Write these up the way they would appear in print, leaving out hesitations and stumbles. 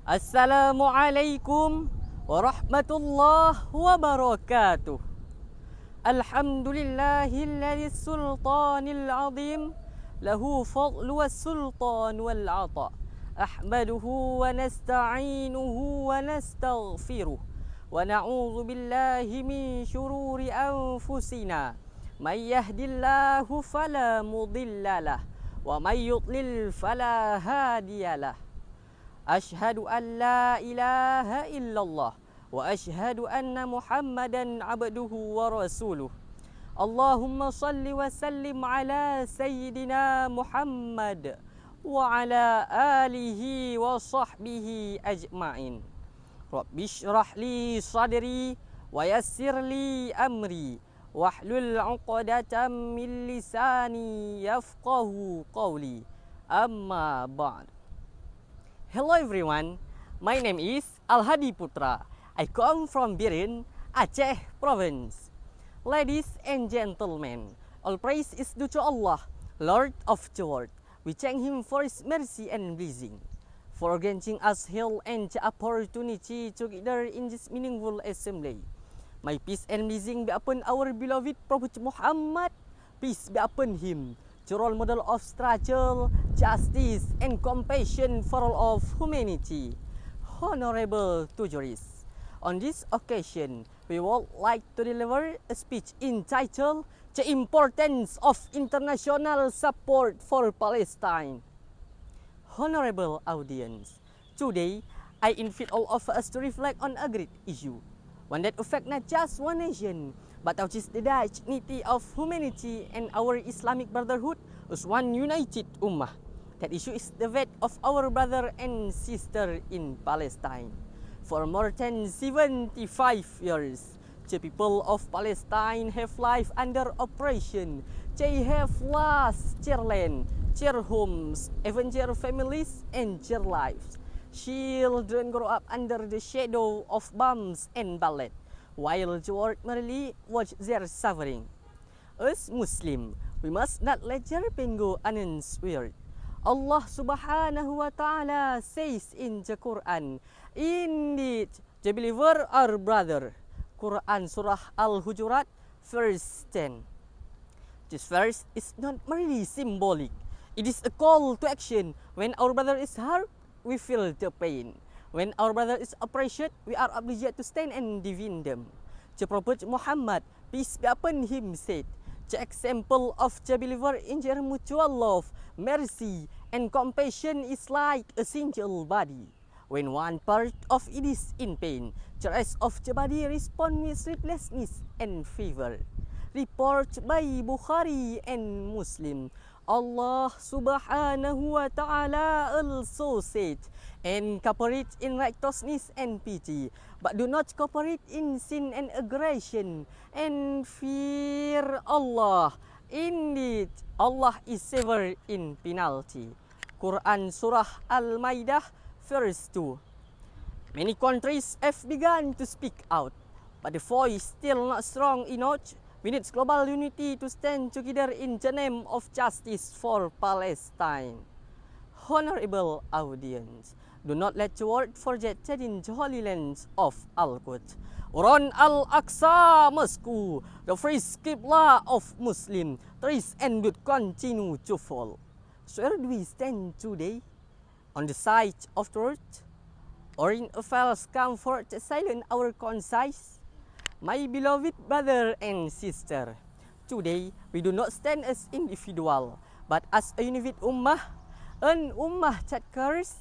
Assalamualaikum warahmatullahi wabarakatuh. Alhamdulillahilladzi sultanil azim lahu fadlu was-sultan wal-'ata. Ahmaduhu wa nasta'inuhu wa nastaghfiruh wa na'udzu billahi min syururi anfusina. May yahdihillahu fala mudhillalah wa may yudlil fala hadiyalah. Ashhadu an la ilaha illallah wa ashhadu anna Muhammadan abduhu wa rasuluh. Allahumma salli wa sallim ala sayyidina Muhammad wa ala alihi wa sahbihi ajma'in. Rabbi shrah li sadri wa yassir li amri wahlul 'uqdatam min lisani yafqahu qawli. Amma ba'd. Hello everyone, my name is Alhadi Putra. I come from Biren, Aceh province. Ladies and gentlemen, all praise is due to Allah, Lord of the world. We thank Him for His mercy and blessing, for granting us health and the opportunity to gather in this meaningful assembly. My peace and blessing be upon our beloved Prophet Muhammad, peace be upon him, the role model of struggle, justice, and compassion for all of humanity. Honorable jurists, on this occasion, we would like to deliver a speech entitled The Importance of International Support for Palestine. Honorable audience, today I invite all of us to reflect on a great issue, one that affects not just one nation, but which is the dignity of humanity and our Islamic brotherhood as one united ummah. That issue is the fate of our brother and sister in Palestine. For more than 75 years, the people of Palestine have lived under oppression. They have lost their land, their homes, even their families and their lives. Children grow up under the shadow of bombs and bullets, while the world merely watch their suffering. As Muslim, we must not let their pain go unanswered. Allah subhanahu wa ta'ala says in the Quran, indeed, the believer are brother. Quran Surah Al-Hujurat, verse 10. This verse is not merely symbolic. It is a call to action. When our brother is hurt, we feel the pain. When our brother is oppressed, we are obliged to stand and defend them. The Prophet Muhammad, peace be upon him, said, the example of the believer in their mutual love, mercy, and compassion is like a single body. When one part of it is in pain, the rest of the body responds with sleeplessness and fever. Report by Bukhari and Muslim. Allah subhanahu wa ta'ala also said, and cooperate in righteousness and pity, but do not cooperate in sin and aggression, and fear Allah. Indeed, Allah is severe in penalty. Quran Surah Al-Maidah, verse 2. Many countries have begun to speak out, but the voice still not strong enough. We need global unity to stand together in the name of justice for Palestine. Honorable audience, do not let the world forget that in the holy lands of Al-Quds, Quran Al-Aqsa Mosque, the first Qibla of Muslim, trees and would continue to fall. So where do we stand today? On the side of truth, or in a false comfort to silence our conscience? My beloved brother and sister, today we do not stand as individual, but as a unified ummah, an ummah that cares,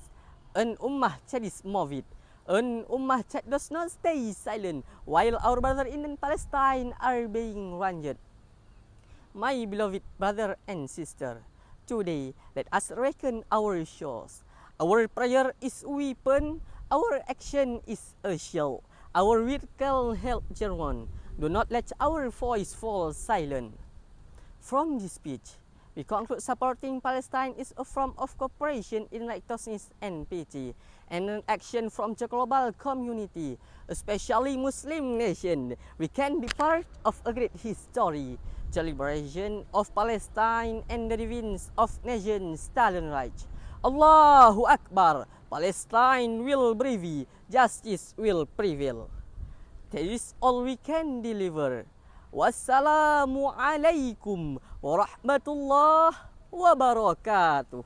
an ummah that is moved, an ummah that does not stay silent while our brother in Palestine are being wounded. My beloved brother and sister, today let us reckon our shows. Our prayer is a weapon, our action is a shield. Our word can help German. Do not let our voice fall silent. From this speech, we conclude supporting Palestine is a form of cooperation in righteousness and pity, and an action from the global community, especially Muslim nation. We can be part of a great history, the liberation of Palestine and the defense of nation's stolen rights. Allahu Akbar. Palestine will prevail, justice will prevail. That is all we can deliver. Wassalamu alaikum warahmatullahi wabarakatuh.